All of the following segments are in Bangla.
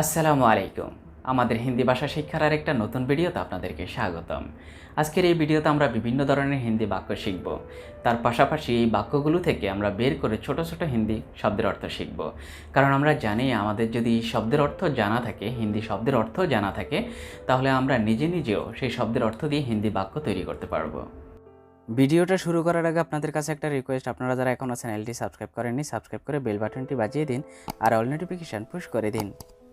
আসসালামু আলাইকুম। আমাদের হিন্দি ভাষা শিক্ষার আরেকটা নতুন ভিডিওতে আপনাদেরকে স্বাগতম। আজকের এই ভিডিওতে আমরা বিভিন্ন ধরনের হিন্দি বাক্য শিখব। তার পাশাপাশি এই বাক্যগুলো থেকে আমরা বের করে ছোট ছোট হিন্দি শব্দের অর্থ শিখব। কারণ আমরা জানি আমাদের যদি শব্দের অর্থ জানা থাকে, হিন্দি শব্দের অর্থ জানা থাকে, তাহলে আমরা নিজেও সেই শব্দের অর্থ দিয়ে হিন্দি বাক্য তৈরি করতে পারবো। ভিডিওটা শুরু করার আগে আপনাদের কাছে একটা রিকোয়েস্ট, আপনারা যারা এখনও চ্যানেলটি সাবস্ক্রাইব করেননি, সাবস্ক্রাইব করে বেল বাটনটি বাজিয়ে দিন আর অল নোটিফিকেশান পুশ করে দিন।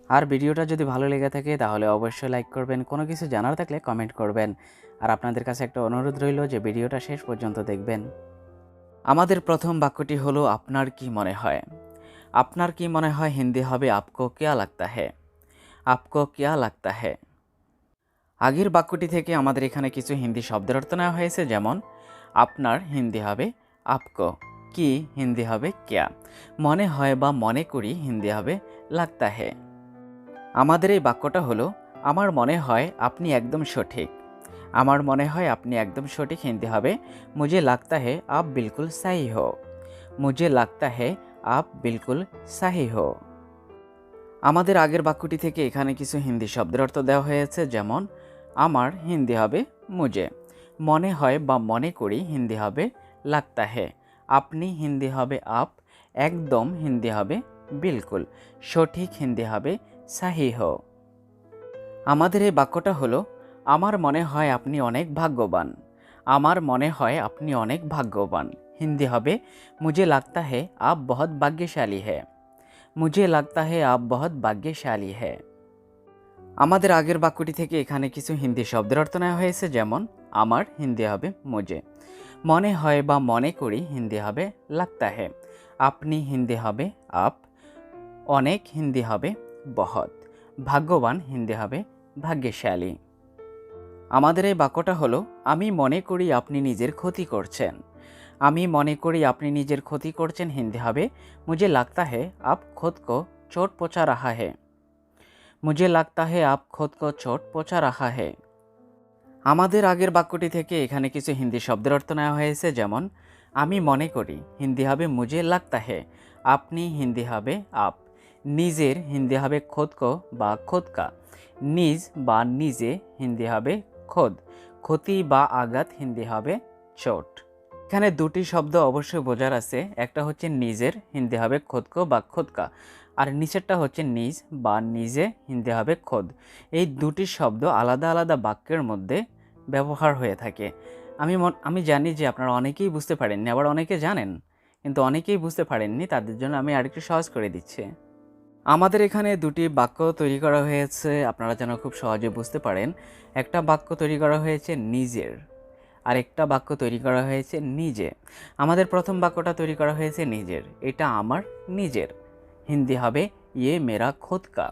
আর ভিডিওটা যদি ভালো লেগে থাকে তাহলে অবশ্যই লাইক করবেন, কোনো কিছু জানার থাকলে কমেন্ট করবেন। আর আপনাদের কাছে একটা অনুরোধ রইল যে ভিডিওটা শেষ পর্যন্ত দেখবেন। আমাদের প্রথম বাক্যটি হলো আপনার কি মনে হয়। আপনার কি মনে হয় হিন্দি হবে আপকো ক্যা লাগতা হ্যায়। আপকো ক্যা লাগতা হ্যায়। আগের বাক্যটি থেকে আমাদের এখানে কিছু হিন্দি শব্দের অর্থ নেওয়া হয়েছে, যেমন আপনার হিন্দি হবে আপকো, কি হিন্দি হবে ক্যা, মনে হয় বা মনে করি হিন্দি হবে লাগতা হ্যায়। আমাদের এই বাক্যটা হলো আমার মনে হয় আপনি একদম সঠিক। আমার মনে হয় আপনি একদম সঠিক হিন্দি হবে মুঝে লাগতা হে আপ বিলকুল সাহি হো। মুঝে লাগতা হে আপ বিলকুল সাহি হো। আমাদের আগের বাক্যটি থেকে এখানে কিছু হিন্দি শব্দের অর্থ দেওয়া হয়েছে, যেমন আমার হিন্দি হবে মুঝে, মনে হয় বা মনে করি হিন্দি হবে লাগতা হে, আপনি হিন্দি হবে আপ, একদম হিন্দি হবে বিলকুল, সঠিক হিন্দি হবে সাহি হো। আমাদের এই বাক্যটা হলো আমার মনে হয় আপনি অনেক ভাগ্যবান। আমার মনে হয় আপনি অনেক ভাগ্যবান হিন্দি হবে মুঝে লাগতা হে আপ বহুত ভাগ্যশালী হ্যায়। মুঝে লাগতা হে আপ বহুত ভাগ্যশালী হ্যায়। আমাদের আগের বাক্যটি থেকে এখানে কিছু হিন্দি শব্দের অর্থ নেওয়া হয়েছে, যেমন আমার হিন্দি হবে মুঝে, মনে হয় বা মনে করি হিন্দি হবে লাগতা হে, আপনি হিন্দি হবে আপ, অনেক হিন্দি হবে বহুত, ভাগ্যবান হিন্দি হবে ভাগ্যশালী। আমাদের এই বাক্যটা হলো আমি মনে করি আপনি নিজের ক্ষতি করছেন। আমি মনে করি আপনি নিজের ক্ষতি করছেন হিন্দি হবে মুঝে লাগতা হে আপ খুদ কো চোট পৌঁছা রাহা হে। মুঝে লাগতা হে আপ খুদ কো চোট পৌঁছা রাহা হে। আমাদের আগের বাক্যটি থেকে এখানে কিছু হিন্দি শব্দের অর্থ নেওয়া হয়েছে, যেমন আমি মনে করি হিন্দি হবে মুঝে লাগতা হে, আপনি হিন্দি হবে আপ, নিজের হিন্দি হবে খুদ কো বা খুদ কা, নিজ বা নিজে হিন্দি হবে খোদ, ক্ষতি বা আঘাত হিন্দি হবে চোট। এখানে দুটি শব্দ অবশ্যই বোঝার আছে, একটা হচ্ছে নিজের হিন্দি হবে খোদ কো বা খোদ কা, আর নিচেরটা হচ্ছে নিজ বা নিজে হিন্দি হবে খোদ। এই দুটি শব্দ আলাদা আলাদা বাক্যের মধ্যে ব্যবহার হয়ে থাকে। আমি জানি যে আপনারা অনেকেই বুঝতে পারেননি, আবার অনেকে জানেন, কিন্তু অনেকেই বুঝতে পারেননি, তাদের জন্য আমি আরেকটু সহজ করে দিচ্ছি। আমাদের এখানে দুটি বাক্য তৈরি করা হয়েছে, আপনারা যেন খুব সহজে বুঝতে পারেন। একটা বাক্য তৈরি করা হয়েছে নিজের, আর একটা বাক্য তৈরি করা হয়েছে নিজে। আমাদের প্রথম বাক্যটা তৈরি করা হয়েছে নিজের, এটা আমার নিজের, হিন্দি হবে ইয়ে মেরা খুদ কা।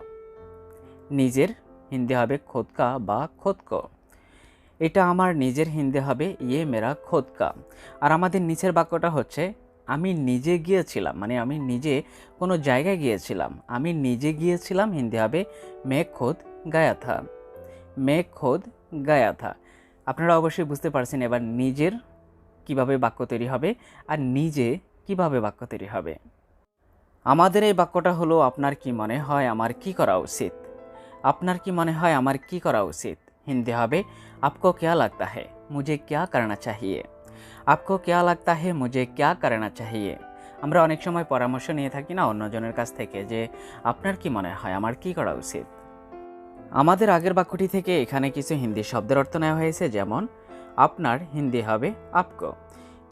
নিজের হিন্দি হবে খুদ কা বা খুদ কো। এটা আমার নিজের হিন্দি হবে ইয়ে মেরা খুদ কা। আর আমাদের নিচের বাক্যটা হচ্ছে আমি নিজে গিয়েছিলাম, মানে আমি নিজে কোনো জায়গায় গিয়েছিলাম, আমি নিজে গিয়েছিলাম হিন্দি হবে মে খুদ গায়া থা। মে খুদ গায়া থা। আপনারা অবশ্যই বুঝতে পারছেন এবার নিজের কিভাবে বাক্য তৈরি হবে আর নিজে কিভাবে বাক্য তৈরি হবে। আমাদের এই বাক্যটা হলো আপনার কি মনে হয় আমার কি করা উচিত। আপনার কি মনে হয় আমার কি করা উচিত হিন্দি হবে আপকো ক্যা লাগতা হে মুঝে ক্যা করনা চাহিয়ে। আপকো ক্যা লাগতা হে মুঝে ক্যা করনা চাহিয়ে। আমরা অনেক সময় পরামর্শ নিয়ে থাকি না অন্যজনের কাছ থেকে, যে আপনার কি মনে হয় আমার কি করা উচিত। আমাদের আগের বাক্যটি থেকে এখানে কিছু হিন্দি শব্দের অর্থ নেওয়া হয়েছে, যেমন আপনার হিন্দি হবে আপকো,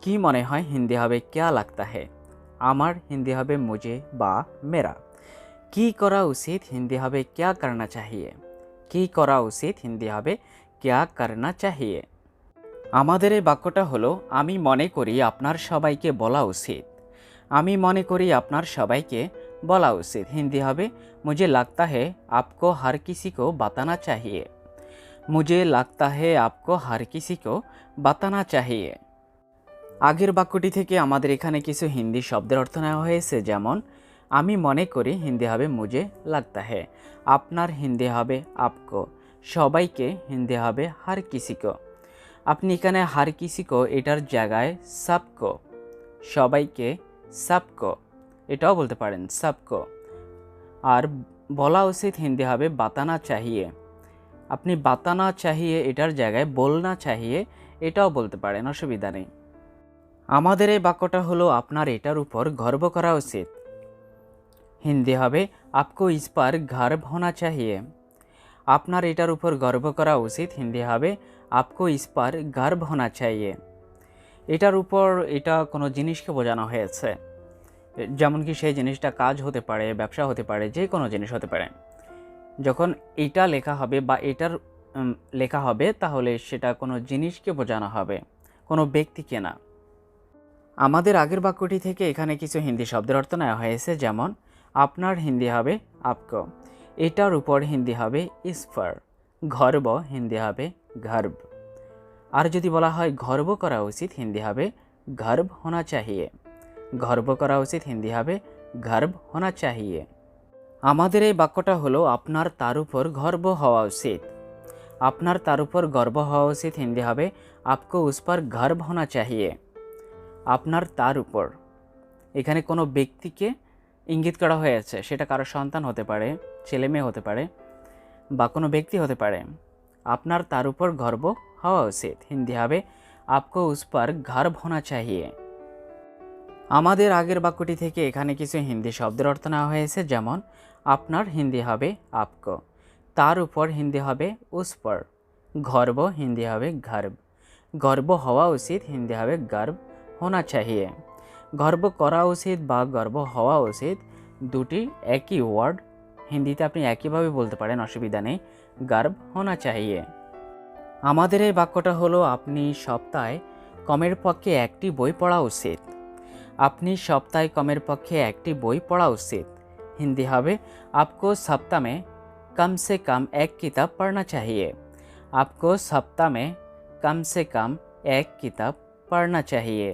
কি মনে হয় হিন্দি হবে ক্যা লাগতা হে, আমার হিন্দি হবে মুঝে বা মেরা, কি করা উচিত হিন্দি হবে ক্যা করনা চাহিয়ে। কি করা উচিত হিন্দি হবে ক্যা করনা চাহিয়ে। আমাদের এই বাক্যটা হলো আমি মনে করি আপনার সবাইকে বলা উচিত। আমি মনে করি আপনার সবাইকে বলা উচিত হিন্দি হবে মুঝে লাগতা হে আপকো হর কিসি কো বাতানা চাহিয়ে। মুঝে লাগতা হে আপকো হর কিসি কো বাতানা চাহিয়ে। আগের বাক্যটি থেকে আমাদের এখানে কিছু হিন্দি শব্দের অর্থ নেওয়া হয়েছে, যেমন আমি মনে করি হিন্দি হবে মুঝে লাগতা হে, আপনার হিন্দি হবে আপকো, সবাইকে হিন্দি হবে হর কিসি কো। আপনি এখানে হর কিসি কো এটার জায়গায় সবকো, সবাইকে সবকো এটাও বলতে পারেন সবকো। আর বলা উচিত হিন্দি হবে বাতানা চাহিয়ে। আপনি বাতানা চাহিয়ে এটার জায়গায় বলনা চাহিয়ে এটাও বলতে পারেন, অসুবিধা নেই। আমাদের এই বাক্যটা হলো আপনার এটার উপর গর্ব করা উচিত। হিন্দি হবে আপকো ইস পার গর্ব হোনা চাহিয়ে। আপনার এটার উপর গর্ব করা উচিত, হিন্দি হবে আপকো ইস পার গর্ব হোনা চাহিয়ে। এটার উপর এটা কোনো জিনিসকে বোঝানো হয়েছে, যেমন কি সেই জিনিসটা কাজ হতে পারে, ব্যবসা হতে পারে, যে কোনো জিনিস হতে পারে। যখন এটা লেখা হবে বা এটার লেখা হবে তাহলে সেটা কোনো জিনিসকে বোঝানো হবে, কোনো ব্যক্তিকে না। আমাদের আগের বাক্যটি থেকে এখানে কিছু হিন্দি শব্দের অর্থ নেওয়া হয়েছে, যেমন আপনার হিন্দি হবে আপকো, এটার উপর হিন্দি হবে ইস पर, গর্ব হিন্দি হবে গর্ব। আর যদি বলা হয় গর্ব করা উচিত, হিন্দি হবে গর্ব হোনা চাহিয়ে। গর্ব করা উচিত, হিন্দি হবে গর্ব হোনা চাহিয়ে। আমাদের এই বাক্যটা হলো আপনার তার উপর গর্ব হওয়া উচিত। আপনার তার উপর গর্ব হওয়া উচিত, হিন্দি হবে আপকো উস पर গর্ব হোনা চাহিয়ে। আপনার তার উপর, এখানে কোনো ব্যক্তিকে ইঙ্গিত করা হয়েছে, সেটা কারো সন্তান হতে পারে, ছেলে মেয়ে হতে পারে, বা কোনো ব্যক্তি হতে পারে। আপনার তার উপর গর্ব হওয়া উচিত, হিন্দি হবে আপকো উস पर গর্ব হোনা চাহিয়ে। আমাদের আগের বাক্যটি থেকে এখানে কিছু হিন্দি শব্দের অর্থ নেওয়া হয়েছে, যেমন আপনার হিন্দি হবে আপকো, তার উপর হিন্দি হবে উস पर, গর্ব হিন্দি হবে গর্ব। গর্ব হওয়া উচিত, হিন্দি হবে গর্ব হোনা চাহিয়ে। গর্ব করা উচিত বা গর্ব হওয়া উচিত দুটি একই ওয়ার্ড, হিন্দিতে আপনি একইভাবে বলতে পারেন, অসুবিধা নেই, গর্ব হোনা চাহিয়ে। আমাদের এই বাক্যটা হলো আপনি সপ্তাহে কমের পক্ষে একটি বই পড়া উচিত। আপনি সপ্তাহে কমের পক্ষে একটি বই পড়া উচিত, হিন্দি হবে আপকো সপ্তাহ में कम से कम एक किताब पढ़ना चाहिए। आपको सप्ताह में कम से कम एक किताब पढ़ना चाहिए।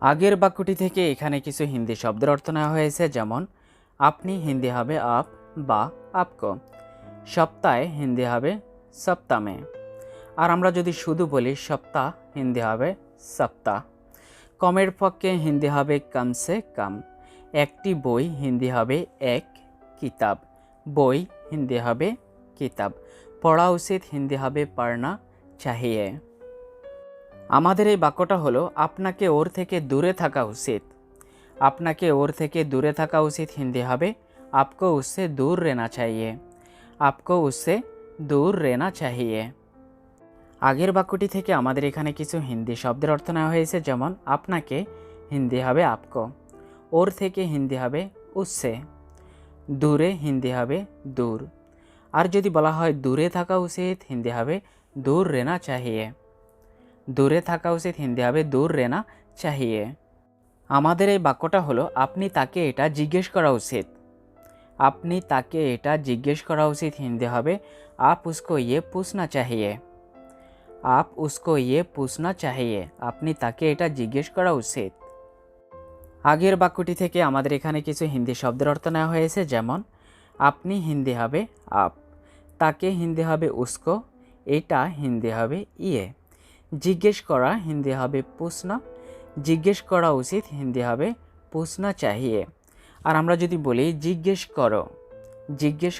আগের বাক্যটি থেকে এখানে কিছু হিন্দি শব্দের অর্থ নেওয়া হয়েছে, যেমন আপনি হিন্দি হবে আপ বা আপকো, সপ্তাহে হিন্দি হবে সপ্তাহ में। আর আমরা যদি শুধু বলি সপ্তাহ, হিন্দি হবে সপ্তাহ। কমের পক্ষে হিন্দি হবে কম সে কম, একটি বই হিন্দি হবে এক কিতাব, বই হিন্দি হবে কিতাব। পড়া উচিত, হিন্দি হবে পড়না চাহিয়ে। আমাদের এই বাক্যটা হলো আপনাকে ওর থেকে দূরে থাকা উচিত। আপনাকে ওর থেকে দূরে থাকা উচিত, হিন্দি হবে আপকো উসসে দূর रहना चाहिए। আপকো উসসে দূর रहना चाहिए। আগের বাক্যটি থেকে আমাদের এখানে কিছু হিন্দি শব্দের অর্থ নেওয়া হয়েছে, যেমন আপনাকে হিন্দি হবে আপকো, ওর থেকে হিন্দি হবে উসসে, দূরে হিন্দি হবে দূর। আর যদি বলা হয় দূরে থাকা উচিত, হিন্দি হবে দূর रहना चाहिए। দূরে থাকা উচিত, হিন্দি হবে দূর रहना चाहिए। আমাদের এই বাক্যটা হলো আপনি তাকে এটা জিজ্ঞেস করা উচিত। আপনি তাকে এটা জিজ্ঞেস করা উচিত, হিন্দি হবে आप उसको ये पूछना चाहिए। आप उसको ये पूछना चाहिए। আপনি তাকে এটা জিজ্ঞেস করা উচিত। আগের বাক্যটি থেকে আমাদের এখানে কিছু হিন্দি শব্দের অর্থ নেওয়া হয়েছে, যেমন আপনি হিন্দি হবে আপ, তাকে হিন্দি হবে উসকো, এটা হিন্দি হবে ইয়ে। জিজ্ঞেস করা হিন্দি হবে পুছনা, জিজ্ঞেস করা উচিত, হিন্দি হবে পুছনা চাহিয়ে। আর আমরা যদি বলি জিজ্ঞেস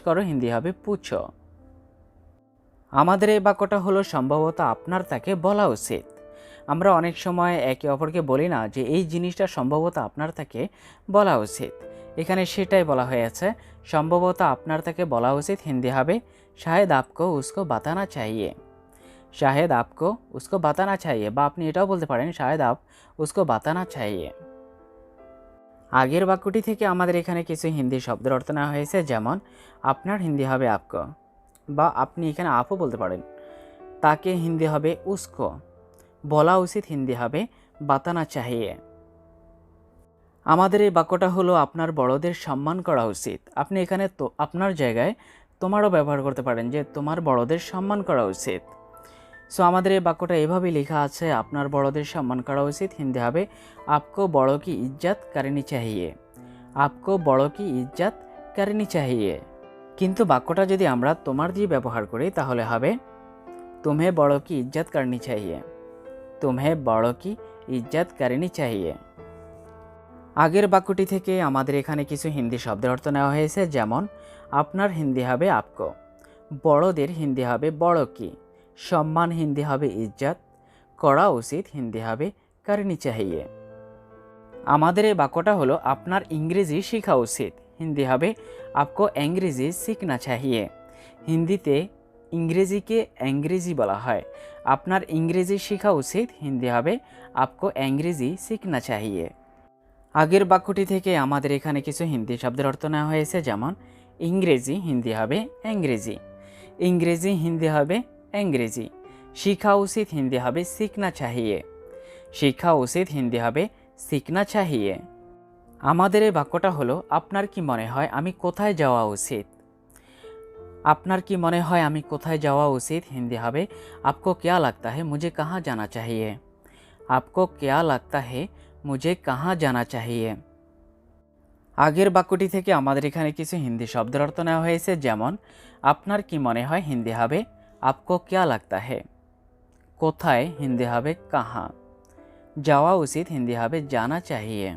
করো হিন্দি হবে পুছো। আমাদের এই বাক্যটা হলো সম্ভবত আপনার তাকে বলা উচিত। আমরা অনেক সময় একে অপরকে বলি না যে এই জিনিসটা সম্ভবত আপনার তাকে বলা উচিত, এখানে সেটাই বলা হয়েছে, সম্ভবত আপনার তাকে বলা উচিত, হিন্দি হবে শায়দ আপকো উসকো বাতানা চাহিয়ে। শায়দ আপকো উসকো বাতানা চাহিয়ে, বা আপনি এটাও বলতে পারেন শায়দ আপ উসকো বাতানা চাহিয়ে। আগের বাক্যটি থেকে আমাদের এখানে কিছু হিন্দি শব্দের অর্থ নেওয়া হয়েছে, যেমন আপনার হিন্দি হবে আপকো, বা আপনি এখানে আপও বলতে পারেন। তাকে হিন্দি হবে উসকো, বলা উচিত, হিন্দি হবে বাতানা চাহিয়ে। আমাদের এই বাক্যটা হলো আপনার বড়দের সম্মান করা উচিত। আপনি এখানে তো আপনার জায়গায় তোমারও ব্যবহার করতে পারেন, যে তোমার বড়দের সম্মান করা উচিত। সো আমাদের এই বাক্যটা এভাবেই লেখা আছে, আপনার বড়দের সম্মান করা উচিত, হিন্দি হবে আপকো বড় কি ইজ্জত করনি চাহিয়ে। আপকো বড় কি ইজ্জত করনি চাহিয়ে। কিন্তু বাক্যটা যদি আমরা তোমার দিয়ে ব্যবহার করি তাহলে হবে तुम्हें बड़ों की इज्जत करनी चाहिए। तुम्हें बड़ों की इज्जत करनी चाहिए। আগের বাক্যটি থেকে আমাদের এখানে কিছু হিন্দি শব্দের অর্থ নেওয়া হয়েছে, যেমন আপনার হিন্দি হবে আপকো, বড়দের হিন্দি হবে বড় কি, সম্মান হিন্দি হবে ইজ্জত, করা উচিত হিন্দি হবে করনি চাহিয়ে। আমাদের এই বাক্যটা হলো আপনার ইংরেজি শেখা উচিত, হিন্দি হবে আপকো ইংরেজি শিখনা চাহিয়ে। হিন্দিতে ইংরেজিকে ইংরেজি বলা হয়। আপনার ইংরেজি শেখা উচিত, হিন্দি হবে আপকো ইংরেজি শিখনা চাহিয়ে। আগের বাক্যটি থেকে আমাদের এখানে কিছু হিন্দি শব্দের অর্থ নেওয়া হয়েছে, যেমন ইংরেজি হিন্দি হবে ইংরেজি, ইংরেজি হিন্দি হবে ইংরেজি, শিখা উচিত হিন্দি হবে শিখনা চাহিয়ে, শিখা উচিত হিন্দি হবে শিখনা চাহিয়ে। আমাদের এই বাক্যটা হলো আপনার কি মনে হয় আমি কোথায় যাওয়া উচিত। আপনার কি মনে হয় আমি কোথায় যাওয়া উচিত, হিন্দি হবে आपको क्या लगता है मुझे कहाँ जाना चाहिए, आपको क्या लगता है मुझे कहाँ जाना चाहिए। আগের বাক্যটি থেকে আমাদের এখানে কিছু হিন্দি শব্দের অর্থ নেওয়া হয়েছে, যেমন আপনার কি মনে হয় হিন্দি হবে आपको क्या लगता है, কোথায় হিন্দি হবে কাহা, যাওয়া উচিত হিন্দি হবে জানা চাহিয়ে।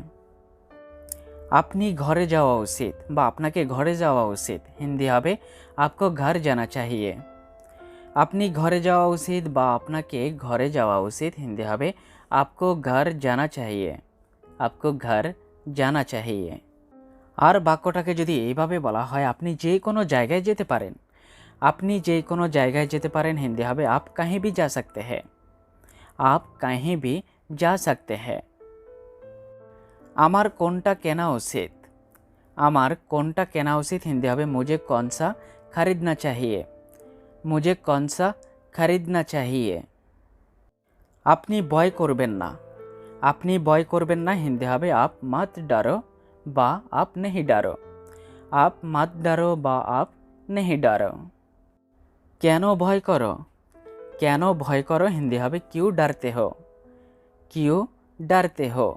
আপনি ঘরে যাওয়া উচিত বা আপনাকে ঘরে যাওয়া উচিত, হিন্দি হবে आपको घर जाना चाहिए। আপনি ঘরে যাওয়া উচিত বা আপনাকে ঘরে যাওয়া উচিত, হিন্দি হবে आपको घर जाना चाहिए, आपको घर जाना चाहिए। আর বাক্যটাকে যদি এইভাবে বলা হয় আপনি যে কোনো জায়গায় যেতে পারেন, আপনি যে কোনো জায়গায় যেতে পারেন, হিন্দি হবে आप कहीं भी जा सकते हैं, आप कहीं भी जा सकते हैं। আমার কোনটা কেনা উচিত, আমার কোনটা কেনা উচিত, হিন্দি হবে मुझे कौन सा खरीदना चाहिए, मुझे कौन सा खरीदना चाहिए। আপনি ভয় করবেন না, আপনি ভয় করবেন না, হিন্দি হবে आप मत डरो বা आप नहीं डरो, आप मत डरो বা आप नहीं डरो। কেন ভয় করো, কেন ভয় করো, হিন্দি হবে क्यों डरते हो, क्यों डरते हो।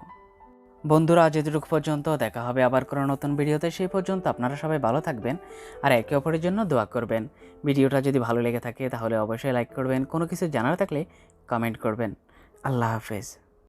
বন্ধুরা আজ এতটুকু পর্যন্ত, দেখা হবে আবার কোনো নতুন ভিডিওতে। সেই পর্যন্ত আপনারা সবাই ভালো থাকবেন আর একে অপরের জন্য দোয়া করবেন। ভিডিওটা যদি ভালো লেগে থাকে তাহলে অবশ্যই লাইক করবেন, কোনো কিছু জানার থাকলে কমেন্ট করবেন। আল্লাহ হাফেজ।